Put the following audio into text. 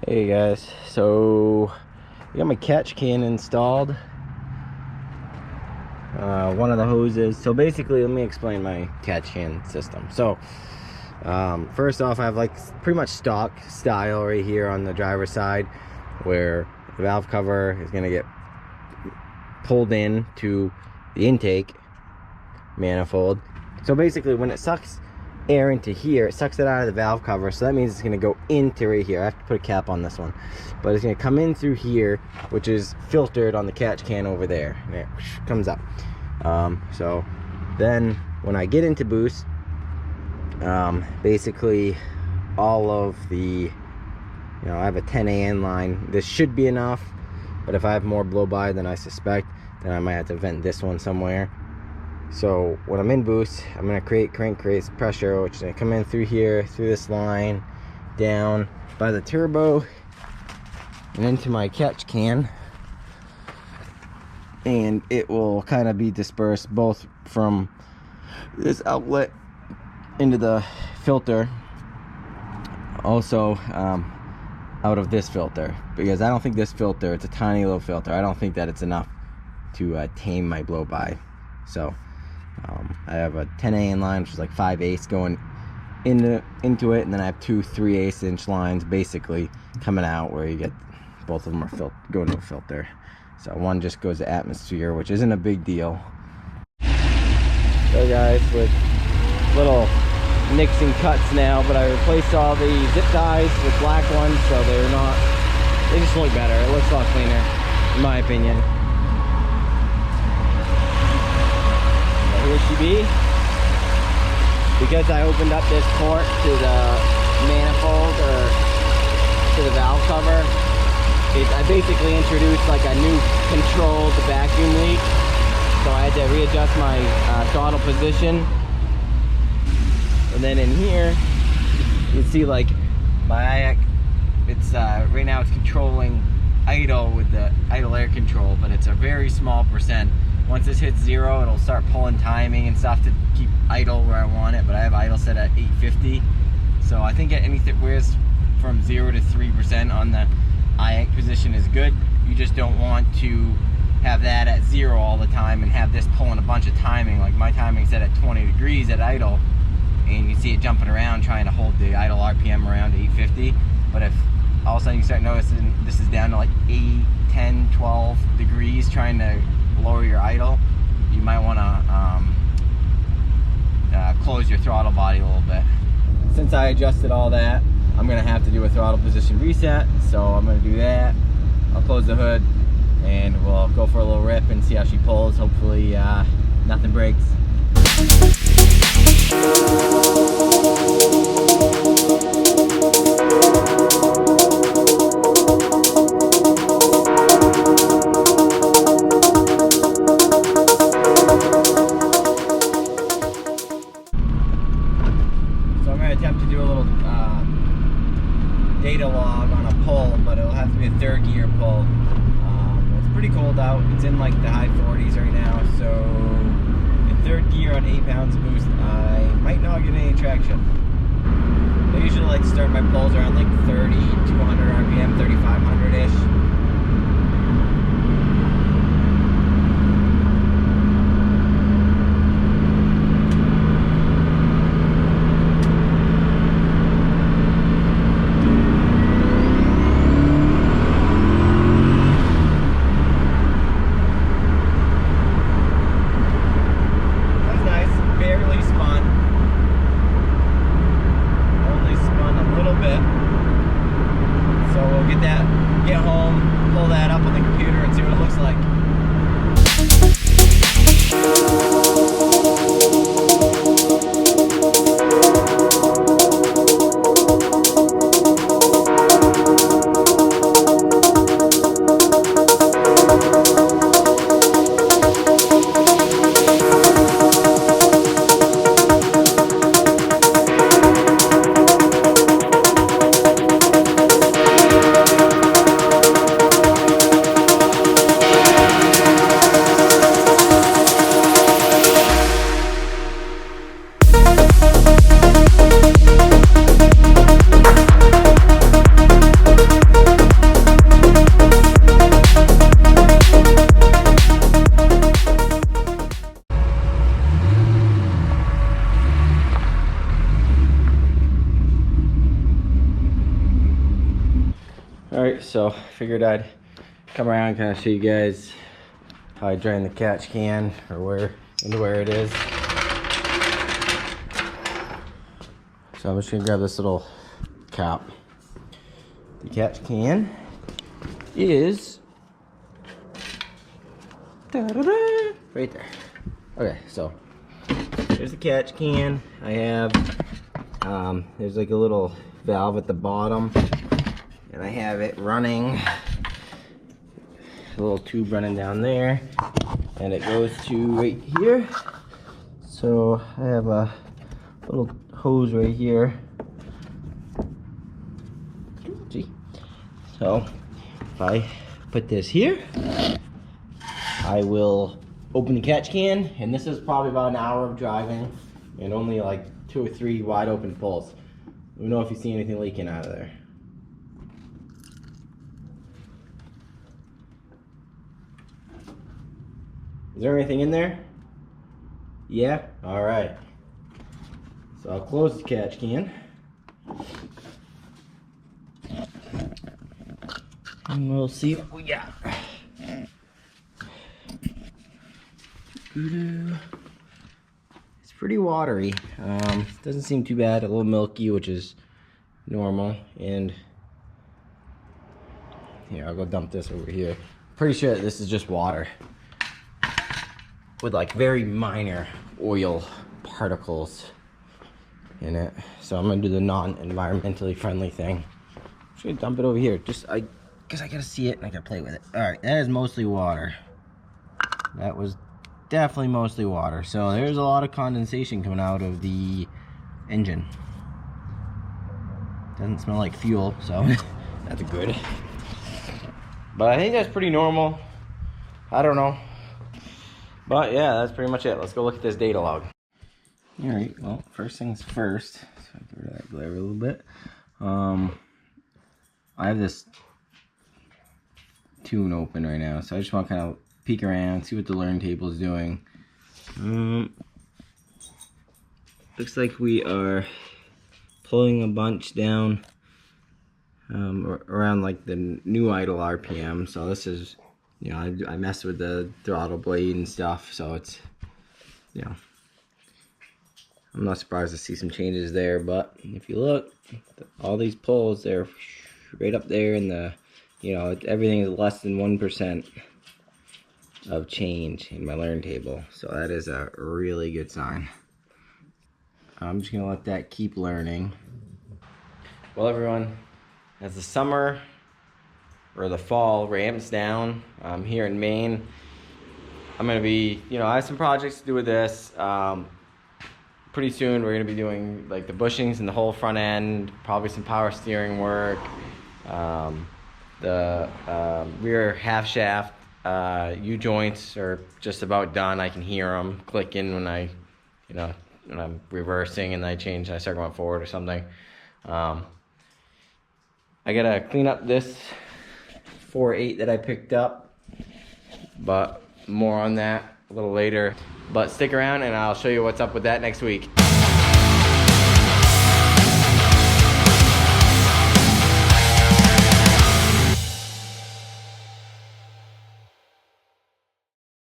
Hey guys, so I got my catch can installed. One of the hoses. So basically, let me explain my catch can system. So first off, I have like pretty much stock style right here on the driver's side, where the valve cover is going to get pulled in to the intake manifold. So basically, when it sucks air into here, it sucks it out of the valve cover, so that means it's going to go into right here. I have to put a cap on this one, but it's going to come in through here, which is filtered on the catch can over there, and it comes up. So then when I get into boost, basically all of the, I have a 10 AN line. This should be enough, but if I have more blow by than I suspect, then I might have to vent this one somewhere. So when I'm in boost, I'm going to create crankcase pressure, which is going to come in through here, through this line, down by the turbo, and into my catch can. And it will kind of be dispersed both from this outlet into the filter, also out of this filter, because I don't think this filter, it's a tiny little filter, I don't think that it's enough to tame my blow by. So I have a 10 AN line, which is like 5/8 going into it, and then I have two 3/8 inch lines basically coming out, where you get both of them are going to a filter. So one just goes to atmosphere, which isn't a big deal. So guys, with little nicks and cuts now, but I replaced all the zip ties with black ones, so they just look better. It looks a lot cleaner, in my opinion. Here she be. Because I opened up this port to the manifold, or to the valve cover, I basically introduced like a new controlled vacuum leak. So I had to readjust my throttle position. And then in here, you can see like my IAC, it's right now it's controlling idle with the idle air control, but it's a very small percent. Once this hits 0, it'll start pulling timing and stuff to keep idle where I want it, but I have idle set at 850. So I think anything where's from 0 to 3% on the IAC position is good. You just don't want to have that at 0 all the time and have this pulling a bunch of timing. Like my timing set at 20 degrees at idle, and you see it jumping around trying to hold the idle RPM around 850. But if all of a sudden you start noticing this is down to like 8, 10, 12 degrees trying to lower your idle, you might want to close your throttle body a little bit. Since I adjusted all that, I'm going to have to do a throttle position reset, so I'm going to do that. I'll close the hood and we'll go for a little rip and see how she pulls. Hopefully nothing breaks. Attempt to do a little data log on a pull, but it'll have to be a 3rd gear pull. It's pretty cold out. It's in like the high 40s right now, so in 3rd gear on 8 pounds boost, I might not get any traction. I usually like to start my pulls around like 30, 200 RPM, 3500-ish. Get home, pull that up on the computer and see what it looks like. Alright, so figured I'd come around and kind of show you guys how I drain the catch can, or where it is. So I'm just gonna grab this little cap. The catch can is right there. Okay, so there's the catch can. I have there's like a little valve at the bottom, and I have it running, a little tube running down there, and it goes to right here. So I have a little hose right here. See? So if I put this here, I will open the catch can, and this is probably about an hour of driving and only like 2 or 3 wide open pulls. Let me know if you see anything leaking out of there. Is there anything in there? Yeah? Alright. So I'll close the catch can. And we'll see what we got. It's pretty watery. Doesn't seem too bad. A little milky, which is normal. And here, I'll go dump this over here. Pretty sure this is just water with like very minor oil particles in it. So I'm gonna do the non-environmentally friendly thing. I'm just gonna dump it over here. Because I gotta see it and I gotta play with it. Alright, that is mostly water. That was definitely mostly water. So there's a lot of condensation coming out of the engine. Doesn't smell like fuel, so that's good. But I think that's pretty normal. I don't know. But yeah, that's pretty much it. Let's go look at this data log. Alright, well, first things first. So I get rid of that glare a little bit. I have this tune open right now, so I just want to kind of peek around, see what the learn table is doing. Looks like we are pulling a bunch down around like the new idle RPM. So this is, you know, I messed with the throttle blade and stuff, so it's, you know, I'm not surprised to see some changes there. But if you look, all these pulls, they're right up there in the, you know, everything is less than 1% of change in my learn table. So that is a really good sign. I'm just gonna let that keep learning. Well, everyone, as the summer or the fall ramps down here in Maine, I'm gonna be, you know, I have some projects to do with this. Pretty soon we're gonna be doing like the bushings and the whole front end, probably some power steering work. The rear half shaft U-joints are just about done. I can hear them clicking when I, you know, when I'm reversing and I start going forward or something. I gotta clean up this 4.8 that I picked up, but more on that a little later. But stick around and I'll show you what's up with that next week.